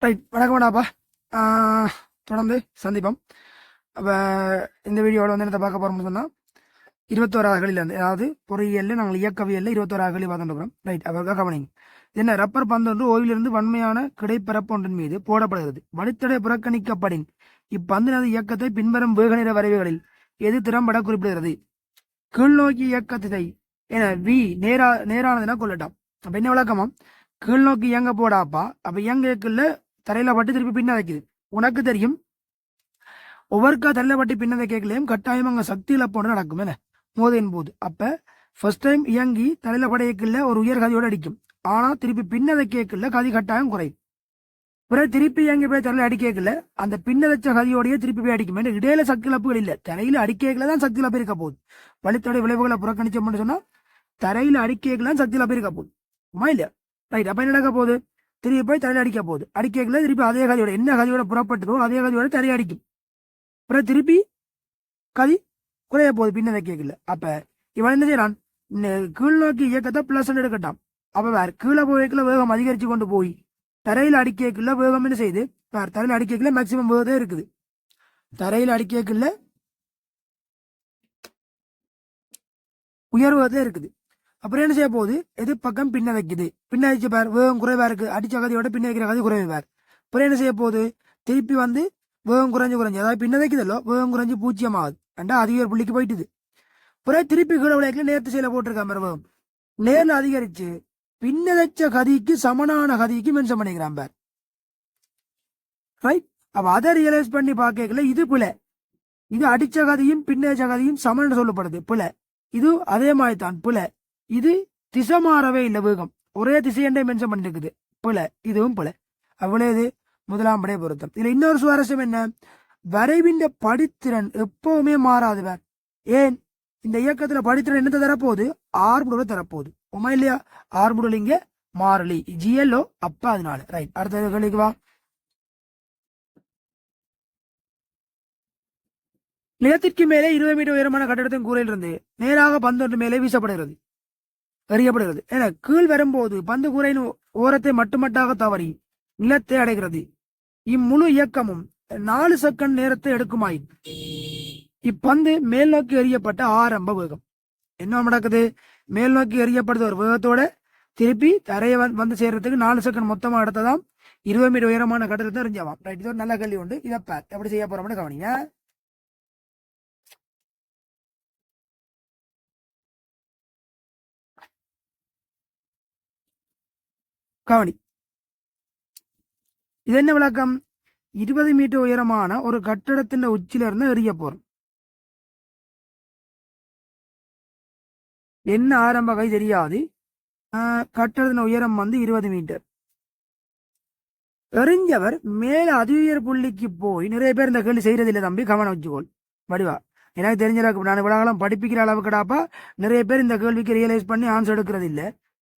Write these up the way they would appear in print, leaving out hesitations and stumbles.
Right, வணக்கம் வேணாப்பா. தொடர்ந்து சந்திப்போம். அப்போ இந்த வீடியோவில் வந்து என்ன பார்க்க போகிறோம்னு சொன்னால் 21 அகலிலேருந்து, அதாவது பொறியியலில் நாங்கள் இயக்கவியலில் 21 அகலி பார்த்துருக்கிறோம். ரைட், அப்போ கவனிங்க. என்ன, ரப்பர் பந்து ஒன்று ஓய்விலிருந்து வன்மையான கிடைப்பரப்பு ஒன்றின் மீது போடப்படுகிறது. வழித்தடை புறக்கணிக்கப்படின் இப்பந்தினது இயக்கத்தை பின்வரும் வேகநிற வரைவுகளில் எது திறம்பட குறிப்பிடுகிறது? கீழ்நோக்கி இயக்கத்தை என வி நேரானதுன்னா கொள்ளட்டாம். அப்போ என்ன விளக்கமா? கீழ்நோக்கி இயங்க போடாப்பா. அப்போ இயங்கக்குள்ள தரையில பட்டு திருப்பி பின்ன வைக்குது. உனக்கு தெரியும், ஒவ்வொருக்கா தரையில பட்டு பின்னதை கேட்கலையும் கட்டாயம் அங்கே சக்தி இழப்போடு நடக்கும் என்ன மோதின் போது. அப்ப ஃபர்ஸ்ட் டைம் இயங்கி தரையில படையக்குள்ள ஒரு உயர் கதியோடு அடிக்கும். ஆனா திருப்பி பின்னதை கேட்கல கதி கட்டாயம் குறையும். பிறகு திருப்பி இயங்கி போய் தரையில அடிக்கல அந்த பின்னதச்ச கதியோடையே திருப்பி போய் அடிக்கும். இடையில சக்தி இழப்புகள் இல்லை, தரையில அடிக்கல தான் சக்தி இழப்பு இருக்க போகுது. வழித்தடை விளைவுகளை புறக்கணிச்சோம்னு சொன்னா தரையில அடிக்கல தான் சக்தி இழப்பு இருக்க போகுது. இல்லையா? ரைட், அப்ப என்ன நடக்க போகுது? திருப்பி போய் தரையில அடிக்க போகுது. அடிக்கல திருப்பி அதே கதியோட என்ன கதியோட புறப்பட்டதோ அதே கதியோட தரையை அடிக்கும். அப்புறம் திருப்பி கதி குறைய போகுது பின்னதை கேட்கல. அப்ப இவன் என்ன செய்யறான்? கீழ்நோக்கி இயக்கத்தை பிளஸ் எடுக்கட்டான். அப்ப வேற கீழே போய்க்குள்ள வேகம் அதிகரிச்சு கொண்டு போய் தரையில அடிக்கல வேகம் என்ன செய்யுது? வேற தரையில அடிக்கல மேக்சிமம் வேகதே இருக்குது. தரையில அடிக்கல உயர்வதே இருக்குது. அப்புறம் என்ன செய்ய போகுது? எது பக்கம் பின்ன வைக்குது. பின்ன வச்சு பார் வேகம் குறைவா இருக்கு. அடிச்ச கதையோட பின்ன வைக்கிற கதை குறைவு பார். அப்புறம் என்ன செய்ய போகுது? திருப்பி வந்து வேகம் குறைஞ்சு அதாவது பின்ன வைக்குதல்லோ வேகம் குறைஞ்சு 0 ஆகுது. அண்டா அதிக ஒரு புள்ளிக்கு போயிட்டுது. அப்புறம் திருப்பி கீழே விளையாட்டுல நேர்த்து செயல போட்டிருக்கா மாதிரி வேகம் நேர்ல அதிகரிச்சு பின்ன வச்ச கதிக்கு சமனான கதிக்கு மென்ஷன் பண்ணிக்கிறான் பார். ரைட், அப்ப அதை ரியலைஸ் பண்ணி பார்க்கல இது பிள்ளை. இது அடிச்ச கதையும் பின்ன வச்ச கதையும் சமன் சொல்லப்படுது பிள்ளை. இது அதே மாதிரி தான் பிள்ளை. இது திசை மாறவே இல்லை, வேகம் ஒரே திசையண்டே மென்ஷன் பண்ணிருக்குது பிள்ளை. இதுவும் பிள்ளை. அவ்வளவு முதலாம் படைய பொருத்தம். இதுல இன்னொரு சுவாரஸ்யம் என்ன? வரைவின் படித்திறன் எப்பவுமே மாறாது வேற. ஏன்? இந்த இயக்கத்துல படித்திறன் என்னத்தை தரப்போகுது? ஆர்முடல தரப்போகுது. உமா இல்லையா? ஆர்முடல் இங்க மாறலி ஜிஎல்ஓ அப்ப அதனால. ரைட், அடுத்த கேள்விக்கு வா. நிலத்திற்கு மேலே 20 மீட்டர் உயரமான கட்டடத்தின் கூரையில் இருந்து நேராக பந்து ஒன்று மேலே வீசப்படுகிறது, எறியப்படுகிறது. என கீழ் வரும்போது பந்து கூரையின் ஓரத்தை மட்டுமட்டாக தவறி நிலத்தை அடைகிறது. இம்முழு இயக்கமும் 4 செகண்ட் நேரத்தை எடுக்குமாயின் இப்பந்து மேல் நோக்கி எறியப்பட்ட ஆரம்ப வேகம் என்ன நடக்குது? மேல் நோக்கி எறியப்படுது ஒரு வேகத்தோட திருப்பி தரையை வந்து சேர்றதுக்கு 4 செகண்ட் மொத்தமா எடுத்ததாம். 20 மீட்டர் உயரமான கட்டடத்தை எறிஞ்சாவாம். ரைட், இது ஒரு நல்ல கேள்வி உண்டு. இதை எப்படி செய்ய போறோம்னு கவனிங்க. கவனி, இது என்ன விளக்கம்? 20 மீட்டர் உயரமான ஒரு கட்டடத்தின் உச்சில இருந்து எறிய போறோம். என்ன ஆரம்ப கை தெரியாது. கட்டடத்தின் உயரம் வந்து 20 மீட்டர். எறிஞ்சவர் மேல அதி உயர் புள்ளிக்கு போய் நிறைய பேர் இந்த கேள்வி செய்யறதில்லை தம்பி, கவனம் வச்சுக்கோள் வடிவா. எனக்கு தெரிஞ்ச அளவுக்கு நான் விடாகலாம் படிப்பிக்கிற அளவுக்குடாப்பா நிறைய பேர் இந்த கேள்விக்கு ரியலைஸ் பண்ணி ஆன்சர் எடுக்கிறது இல்லை.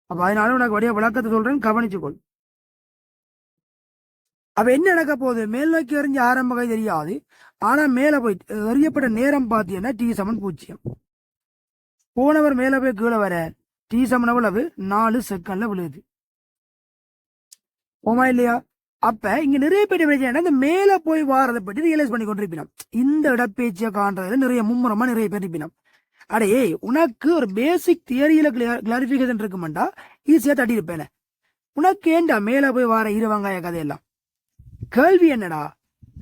அப்ப அதனால உனக்கு வடிவ விளக்கத்தை சொல்றேன், கவனிச்சுக்கொள். அப்ப என்ன நடக்க போகுது? மேல் நோக்கி எறிஞ்ச ஆரம்ப கை தெரியாது. ஆனா மேல போய் எறியப்பட்ட நேரம் பார்த்தீங்கன்னா T=0. போனவர் மேல போய் கீழே வர T=எவ்வளவு? 4 செகண்ட்ல விழுது. ஓமா இல்லையா? அப்ப இங்க நிறைய பேர் பிரச்சனை இந்த மேல போய் வாரதை பற்றி ரியலைஸ் பண்ணி கொண்டிருப்பினோம். இந்த இடப்பேச்சியை காண்றதுல நிறைய மும்முரமா நிறைய பேர் இருப்பினோம். அடையே உனக்கு ஒரு பேசிக் தியரியில கிளாரிபிகேஷன் இருக்குமெண்டா ஈஸியா தட்டி இருப்பேன். உனக்கு ஏண்டா மேல போய் வார இருவங்காய கதையெல்லாம்? கேள்வி என்னடா?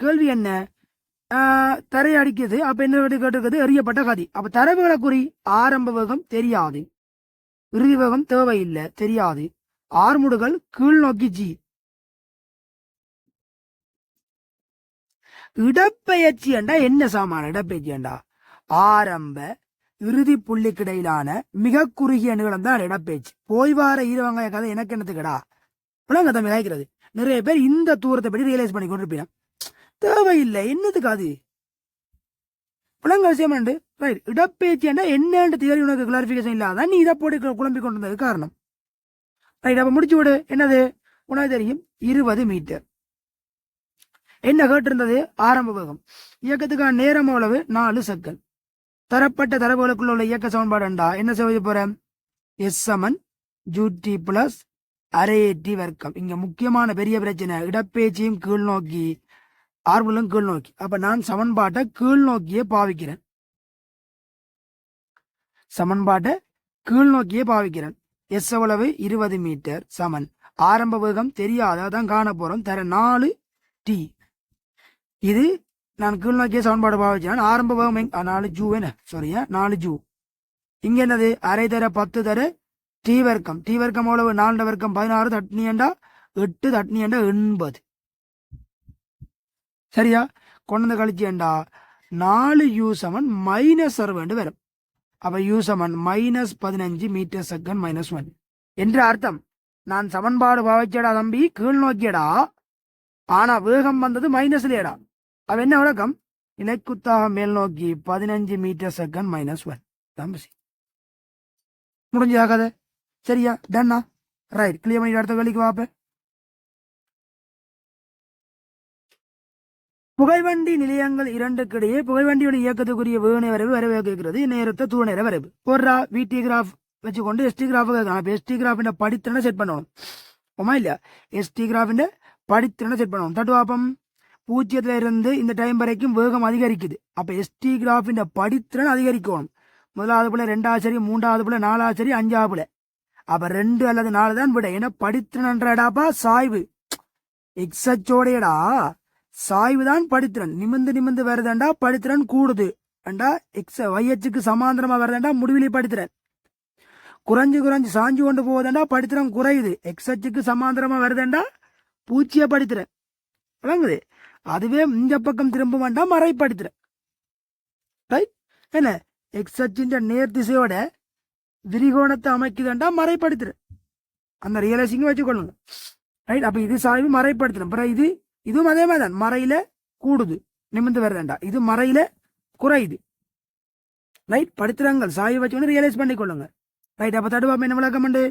கேள்வி என்ன? தரை அடிக்குது. அப்ப என்ன கேட்டுருக்குது? எறியப்பட்ட கதி. அப்ப தரவுகளை குறி ஆரம்ப வேகம் தெரியாது, இறுதி வேகம் தேவையில்லை தெரியாது. ஆர்முடுகள் கீழ் நோக்கி ஜி. இடப்பெயர்ச்சி என்றா என்ன சாமான? இடப்பெயர்ச்சி என்றா ஆரம்ப இறுதி புள்ளிக்கு இடையிலான மிக குறுகிய நீளம் தான் இடப்பெயர்ச்சி. போய் வார இருவங்காய கதை எனக்கு என்னத்துக்கடா? உலக தம்பி காய்க்கிறது. நிறைய பேர் இந்த தூரத்தை பற்றி ரியலைஸ் பண்ணி கொண்டிருப்பீங்க. தேவையில்லை, என்னதுக்கு அது புலங்க விஷயம். ரைட், இடப்பெயர்ச்சி என்றா என்னன்னு தியரி உனக்கு கிளாரிபிகேஷன் இல்லாதான் நீ இதை போட்டு குழம்பி கொண்டு வந்தது காரணம். ரைட், அப்ப முடிச்சு விடு. என்னது உனக்கு தெரியும்? 20 மீட்டர். என்ன கேட்டிருந்தது? ஆரம்ப வேகம். இயக்கத்துக்கான நேரம் அளவு 4 செகண்ட். தரப்பட்ட தரவுகளுக்குள்ள உள்ள இயக்க சமன்பாடு என்ன செய்ய போறேன்? S = ut + அரையேற்றி வர்க்கம். இங்க முக்கியமான பெரிய பிரச்சனை இடப்பெயர்ச்சியும் கீழ் நோக்கி, ஆர்வலும் கீழ் நோக்கி. அப்ப நான் சமன்பாட்டை கீழ் நோக்கியே பாவிக்கிறேன். சமன்பாட்டை கீழ் நோக்கியே பாவிக்கிறேன். எஸ் எவ்வளவு 20 மீட்டர் சமன் ஆரம்ப வேகம் தெரியாதான் காண போறோம் தர 4 டி. இது நான் கீழ் நோக்கிய சமன்பாடு பாவிச்சேன். ஆரம்ப வேகம் 4 ஜூ என்ன சாரியா 4 ஜூ. இங்க என்னது அரை தர 10 தர டி வர்க்கம். டி வர்க்கம் எவ்வளவு 4 வர்க்கம் 16 தட்னியண்டா 8 தட்னியண்டா 80. சரியா கொண்டு கழிச்சேண்டா 4 யூ சமன் -60 வரும். அப்ப யூ சமன் -15 மீட்டர் செகண்ட் -1 என்று அர்த்தம். நான் சமன்பாடு பாவிச்சடா தம்பி கீழ் நோக்கியடா, ஆனா வேகம் வந்தது மைனஸ்லடா. அவ என்ன விளக்கம் இலைக்குத்தாக மேல் நோக்கி 15 மீட்டர் செகண்ட் -1 தம்பி முடிஞ்சா கதை. சரியா டன்னா ரைட் கிளியர் பண்ணி அடுத்த வேலைக்கு வாப்ப. புகைவண்டி நிலையங்கள் இரண்டுக்கிடையே புகைவண்டியோட இயக்கத்துக்குரிய வேணை வரைவு வரவே கேட்கிறது நேரத்தை தூணேற வரைவு போடுறா விடி கிராஃப் வச்சுக்கொண்டு எஸ்டி கிராஃப் கேட்கலாம். இப்போ எஸ்டி கிராஃபின் படித்திறனை செட் பண்ணணும் ஓமா இல்லையா? எஸ்டி கிராஃபின் படித்திறனை செட் பண்ணணும். தட்டுவாப்பம் 0 இருந்து இந்த டைம் வரைக்கும் வேகம் அதிகரிக்குது. அப்ப எஸ்டி கிராஃபின் படித்திறன் அதிகரிக்கணும். முதலாவது புல 2வது சரி, 3வது புல 4வது சரி, 5வது புல. அப்ப 2 அல்லது 4 தான் விட. ஏன்னா படித்திறன்டாப்பா சாய்வு எக்ஸோடையடா சாய்வு தான் படித்திறன். நிமிந்து வருதாண்டா படித்திறன் கூடுது அண்டா எக்ஸ் வையச்சுக்கு சமாந்திரமா வருதாண்டா முடிவிலி படித்திறன். குறைஞ்சு சாஞ்சு கொண்டு போவதாண்டா படித்திறன் குறையுது. எக்ஸச்சுக்கு சமாந்திரமா வருதாண்டா பூச்சிய படித்திறன் விளங்குது. அதுவே இந்த பக்கம் திரும்ப வேண்டாம் மறை படித்திறன். ரைட் என்ன எக்ஸச்சின் நேர் திசையோட விரிகோணத்தை அமைக்குதாண்டா மறைப்படுத்துறேன். அந்த ரியலைசிங் வச்சுக்கொள்ளுங்க. ரைட் அப்ப இது சாய்வு மறைப்படுத்துறேன். அப்புறம் இதுவும் அதே மாதிரி தான் மறையில கூடுது நிமிந்து வருதாண்டா, இது மறையில குறையுது. ரைட் படுத்துறாங்க சாய்வு வச்சு ரியலைஸ் பண்ணிக்கொள்ளுங்க. ரைட் அப்ப தடுவாப்ப என்ன விளக்கம் உண்டு?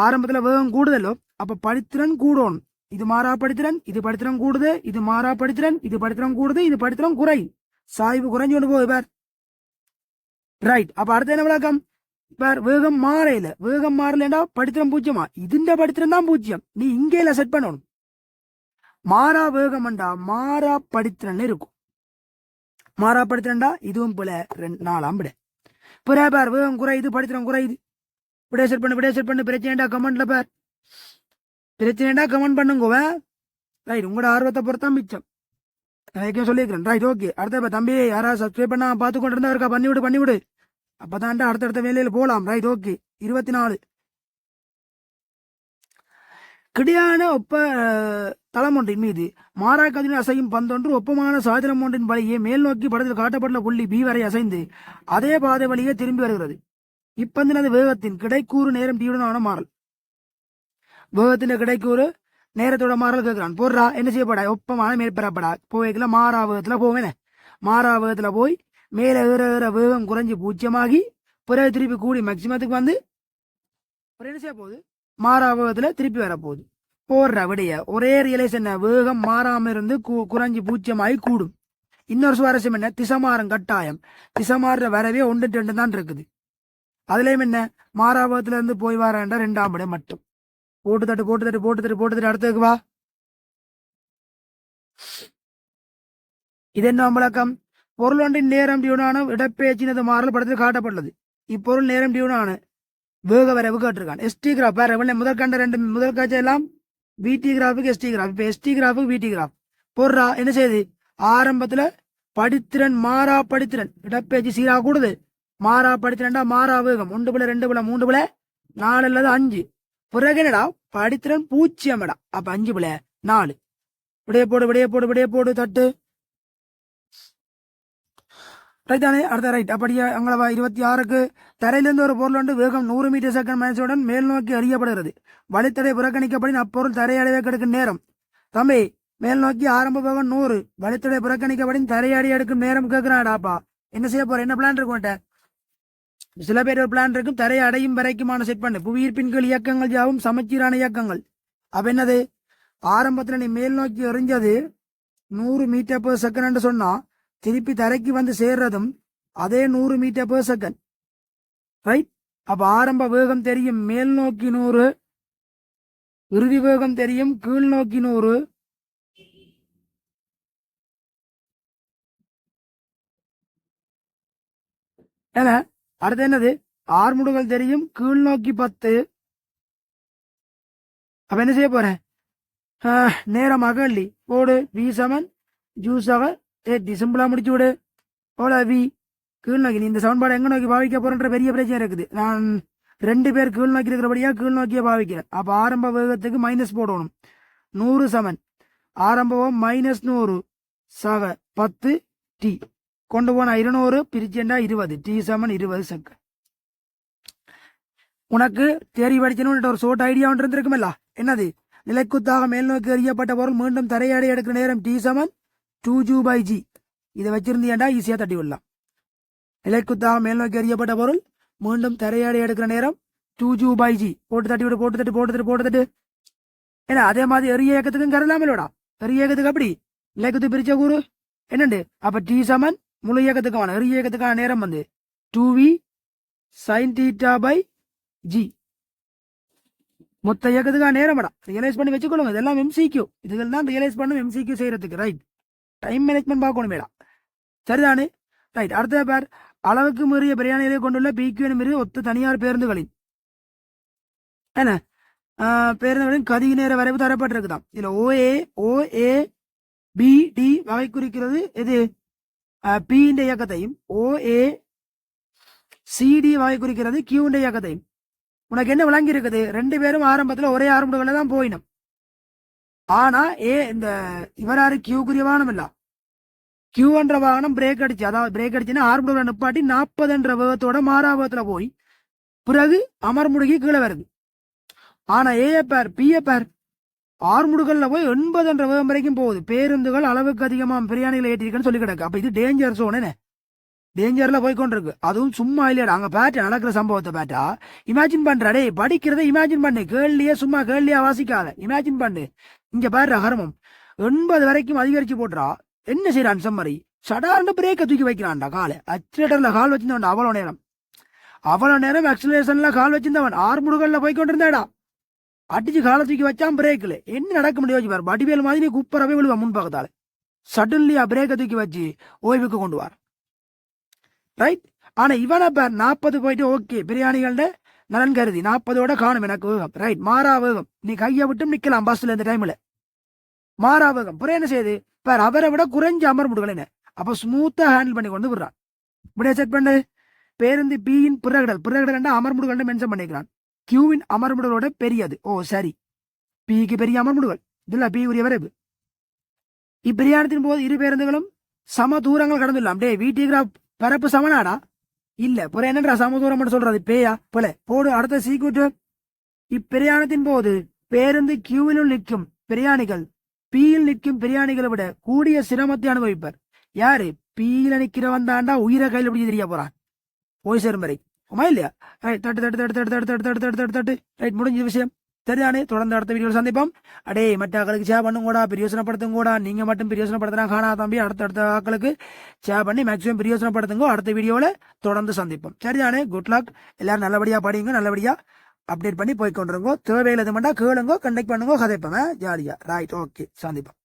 ஆரம்பத்துல வேகம் கூடுதலோ அப்ப படித்திறன் கூடணும். இது மாறா படித்திறன், இது படித்திறன் கூடுது, இது மாறா படித்திறன், இது படித்திறன் கூடுது, இது படித்திறன் குறை, சாய்வு குறைஞ்சு கொண்டு போகுது பார். ரைட் அப்ப அடுத்த என்ன விளக்கம்? பார் வேகம் மாறையில, வேகம் மாறலண்டா படித்திறன் பூஜ்ஜியமா, இதுண்ட படித்திறன் தான் பூஜ்ஜியம். நீ இங்கேல செட் பண்ணணும். மாறா வேகம்டா மாறா படித்திறன் இருக்கும். மாறா படித்திறன்டா இதுவும் போல 4ஆம் விட. பிற பார் வேகம் குறையுது படித்திறன் குறையுது. விட செட் பண்ணு பிரச்சனைடா கமெண்ட்ல பார். பிரச்சனைடா கமெண்ட் பண்ணுங்க. ரைட் உங்களோட ஆர்வத்தை பொறுத்தான் மிச்சம். நான் சொல்லியிருக்கிறேன். Right okay. அடுத்த தம்பி யாராவது சப்ஸ்கிரைப் பண்ணா பார்த்து கொண்டு இருந்தா இருக்கா பண்ணிவிடு. அப்பதான்டா அடுத்தடுத்த வேலையில போலாம். Right okay. 24 கிடையான ஒப்ப தளம் ஒன்றின் மீது மாறா கதிரில் அசையும் பந்தொன்று ஒப்பமான சாதிரம் ஒன்றின் வழியே மேல் நோக்கி படத்தில் காட்டப்பட்டுள்ள புள்ளி பி வரை அசைந்து அதே பாதை வழியே திரும்பி வருகிறது. இப்பந்தினது வேகத்தின் கிடைக்கூறு நேரம் தீவுடனான மாறல். வேகத்தின் கிடைக்கூறு நேரத்தோட மாறல் கேட்கிறான். போடுறா என்ன செய்யப்படா ஒப்பமான மேற்பரப்படா போய்க்கல மாறா வேகத்துல போவேன. மாறா வேகத்துல போய் மேல ஏற வேகம் குறைஞ்சி பூஜ்ஜியமாகி பிறகு திருப்பி கூடி மேக்சிமத்துக்கு வந்து என்ன செய்ய போகுது? மாறா வேகத்துல திருப்பி வரப்போகுது. போடுற விடைய ஒரே ரியலைஸ் என்ன? வேகம் மாறாம இருந்து குறைஞ்சி பூஜ்ஜியமாகி கூடும். இன்னொரு சுவாரஸ்யம் என்ன? திசைமாறும் கட்டாயம். திசைமாறுற வரவே 1 2 தான் இருக்குது. அதுலயும் என்ன மாறா வேகத்துல இருந்து போய் வரேன்டா 2ஆம் விட மட்டும். போட்டு தட்டு அடுத்ததுக்கு வா. இது என்ன விளக்கம்? பொருள் ஒன்றின் நேரம் டியூனான இடப்பெயர்ச்சினது மாறல் படத்தில் காட்டப்பட்டுள்ளது. இப்பொருள் நேரம் டியூனான வேக வரைவு கேட்டிருக்கான். எஸ்டி கிராஃப் வேற முதல் கண்ட 2 முதல் காட்சி எல்லாம் விடி கிராஃபுக்கு எஸ்டி கிராஃப். இப்ப எஸ்டி கிராஃபுக்கு விடி கிராஃப் போடுறா என்ன செய்யுது? ஆரம்பத்துல படித்திறன் மாறா படித்திறன் இடப்பெயர்ச்சி சீரா கூடுது. மாறா படித்திறன்டா மாறா வேகம் 1 புல 2 புல 3 புல 4 அல்லது 5. பிறகு என்னடா படித்திறன் 0 அப்ப 5 புல 4. விடைய போடு தட்டு. ரைட் தானே? அடுத்த ரைட் அப்படியே அங்களவா 26க்கு தரையிலிருந்து ஒரு பொருள் வந்து வேகம் 100 மீட்டர் செகண்ட் மைனஸுடன் மேல் நோக்கி அறியப்படுகிறது. வழித்தடை புறக்கணிக்கப்படின் அப்பொருள் தரையடைவே கிடைக்கும் நேரம். தம்பி மேல் நோக்கி ஆரம்ப வேகம் 100, வழித்தடை புறக்கணிக்கப்படின் தரையடி எடுக்கும் நேரம் கேட்கிறாடாப்பா. என்ன செய்ய போற? என்ன பிளான் இருக்கும்? சில பேர் ஒரு பிளான் இருக்கும். தரை அடையும் வரைக்குமான செட் பண்ணு. புவியீர்ப்பின் கீழ் இயக்கங்கள் யாவும் சமச்சீரான இயக்கங்கள். அப்ப என்னது? ஆரம்பத்துல நீ மேல் நோக்கி எறிஞ்சது 100 மீட்டர் பெர் செகண்ட் சொன்னா திருப்பி தரைக்கு வந்து சேர்றதும் அதே 100 மீட்டர் பெர் செகண்ட். ரைட் அப்ப ஆரம்ப வேகம் தெரியும் மேல் நோக்கி 100, இறுதி வேகம் தெரியும், கீழ் நோக்கி 100. ஏன அடுத்து என்னது, ஆர்முடுகள் தெரியும், கீழ் நோக்கி 10. அப்ப என்ன செய்ய போறேன், நேரம் அகல்லி போடு, V7 U7 80 சிம்பிளா முடிச்சு விடு. போல வி கீழ் நோக்கி, நீ இந்த சமன்பாடு எங்க நோக்கி பாவிக்க போறன்ற பெரிய பிரச்சனை இருக்குது. நான் 2 பேர் கீழ் நோக்கி இருக்கிறபடியா கீழ் நோக்கிய பாவிக்கிறேன். அப்ப ஆரம்ப வேகத்துக்கு மைனஸ் போடணும். 100 சமன் ஆரம்பம் -100 சக 10 டி கொண்டு போனா 200 பிரிச்சேண்டா 20 டி சமன் 20 செகண்ட். உனக்கு தேரி படிச்சணும் ஒரு ஷோர்ட் ஐடியா ஒன்று இருந்திருக்குமல்ல, என்னது, நிலைக்குத்தாக மேல் நோக்கி எறியப்பட்ட பொருள் மீண்டும் தரையாடி எடுக்கிற நேரம் டி சமன் 2G/g. இதை வச்சிருந்தீண்டா ஈஸியா தட்டி விடலாம். நிலைக்குத்தாக மேல் நோக்கி எறியப்பட்ட பொருள் மீண்டும் தரையாடி எடுக்கிற நேரம் 2G/g. போட்டு தட்டி விடு, போட்டு தட்டு, போட்டு தட்டு, போட்டு தட்டு. ஏன்னா அதே மாதிரி எரிய இயக்கத்துக்கும் கருலாமலோடா, எரிய இயக்கத்துக்கு அப்படி நிலைக்குத்து பிரிச்ச கூறு என்னண்டு, அப்ப டி சமன் முழு இயக்கத்துக்கான எரிய இயக்கத்துக்கான நேரம் வந்து 2V sin θ/g. மொத்த இயக்கத்துக்கான நேரம்டா ரியலைஸ் பண்ணி வச்சுக்கொள்ளுங்க. இதெல்லாம் MCQ, இதுகள் தான் ரியலைஸ் பண்ணும் MCQ செய்யறதுக்கு. ரைட், டைம் மேனேஜ்மெண்ட் பார்க்கணும் மேடா, சரிதானே? ரைட், அடுத்த பேர் அளவுக்கு மீறிய பிரியாணிகளை கொண்டுள்ள PQ எனும் ஒத்த தனியார் பேருந்துகளின் என்ன பேருந்துகளின் கதிக நேர வரைவு தரப்பட்டிருக்குதான். இதுல OABD வகை குறிக்கிறது எது, P இந்த இயக்கத்தையும், OACD வகை குறிக்கிறது Q இந்த இயக்கத்தையும். உனக்கு என்ன விளங்கி இருக்குது, 2 பேரும் ஆரம்பத்துல ஒரே ஆரம்பத்துல தான் போயிடும். ஆனா இந்த இவராரு Q வாகனம் இல்ல, Q என்ற வாகனம் பிரேக் அடிச்சு, அதாவது பிரேக் அடிச்சுன்னா ஆரம்பத்துல நிப்பாட்டி 40 என்ற வேகத்தோட மாறாவகத்துல போய் பிறகு அமர்முடுகி கீழே வருது. ஆனா P பேர் ஆர்முடுகள்ல போய் 80 என்ற வேகம் வரைக்கும் போகுது. பேருந்துகள் அளவுக்கு அதிகமா பிரியாணிகளை ஏற்றிருக்குன்னு சொல்லி கிடக்கு. அப்ப இது டேஞ்சர் சோன், என்ன டேஞ்சர்ல போய் கொண்டிருக்கு. அதுவும் சும்மா இல்லையா, அங்க பேட்ட நடக்கிற சம்பவத்தை பேட்டா இமேஜின் பண்றடே, படிக்கிறத இமேஜின் பண்ணு, கேள்வியே சும்மா கேள்வியா வாசிக்காத, இமேஜின் பண்ணு. இங்க பாரு ஹரமம் 80 வரைக்கும் அதிகரிச்சு போட்டுறா. என்ன செய்யறான் செம்மறி, சடார்னு பிரேக்க தூக்கி வைக்கிறான்டா, காலை அக்சிலேட்டர்ல கால் வச்சிருந்தவன் அவ்வளவு நேரம் அக்சிலேஷன்ல கால் வச்சிருந்தவன் ஆர்முடுகள்ல போய் கொண்டிருந்தாடா, அடிச்சு காலை தூக்கி வச்சான் பிரேக்ல. என்ன நடக்க முடியும் பாரு, வடிவேல் மாதிரி குப்பரவே விழுவா முன்பக்கத்தால, சடன்லியா பிரேக்க தூக்கி வச்சு ஓய்வுக்கு கொண்டு வார். ரைட், ஆனா இவனை பேர் 40 போயிட்டு ஓகே பிரியாணிகள்ட நலன் கருதி 40ஓட காணும் எனக்கு வேகம். ரைட், மாறா வேகம், நீ கையை விட்டு நிக்கலாம் பஸ்ல இந்த டைம்ல, மாறா வேகம். புற என்ன செய்யுது பேர், அவரை விட குறைஞ்ச அமர்முடுகள். அப்ப ஸ்மூத்தா ஹேண்டில் பண்ணி கொண்டு விடுறான். இப்படியே செட் பண்ணு. பேருந்து பியின் பிறகடல் அமர்முடுகள் மென்ஷன் பண்ணிக்கிறான். கியூவின் அமர்முடுகளோட பெரியது. ஓ சரி, பிக்கு பெரிய அமர்முடுகள், இதுல பி உரிய வரைவு. இப்பிரியாணத்தின் போது இரு பேருந்துகளும் சம தூரங்கள் கடந்துள்ளலாம். டே வீட்டுக்கு பரப்பு சமனாடா இல்ல, புற என்னன்றா சம தூரம் சொல்றது, பேயா போல போடு. அடுத்த சீக்வெட், இப்பிரயாணத்தின் போது பேருந்து கியூவிலும் நிற்கும் பிரயாணிகள் பியில் நிற்கும் பிரயாணிகளை விட கூடிய சிரமத்தை அனுபவிப்பர். யாரு, பியில நிக்கிறவன் தாண்டா உயிரை கையில் எப்படி தெரிய போறான் போய் சேரும் வரை. உமா இல்லையா? தட்டு தட்டு தட்டு தட்டு தட்டு தட்டு தட்டு தட்டு தட்டு. ரைட், முடிஞ்ச விஷயம் சரிதானே? தொடர்ந்து அடுத்த வீடியோவில் சந்திப்போம். அடே மற்ற ஆக்களுக்கு ஷேர் பண்ணுங்கூடா, பிரயோசனப்படுத்துங்கூடா. நீங்க மட்டும் பிரயோசனப்படுத்தினா காணா தம்பி, அடுத்த ஆக்களுக்கு ஷேர் பண்ணி மேக்ஸிமம் பிரயோசனப்படுத்துங்க. அடுத்த வீடியோவில் தொடர்ந்து சந்திப்போம் சரிதானே? Good luck. எல்லாரும் நல்லபடியா படிங்க, நல்லபடியா அப்டேட் பண்ணி போய்கொண்டிருங்கோ. தேவையில்லாத மட்டும் கேளுங்கோ, கண்டக்ட் பண்ணுங்க, கதைப்போங்க ஜாலியா. ரைட், ஓகே, சந்திப்போம்.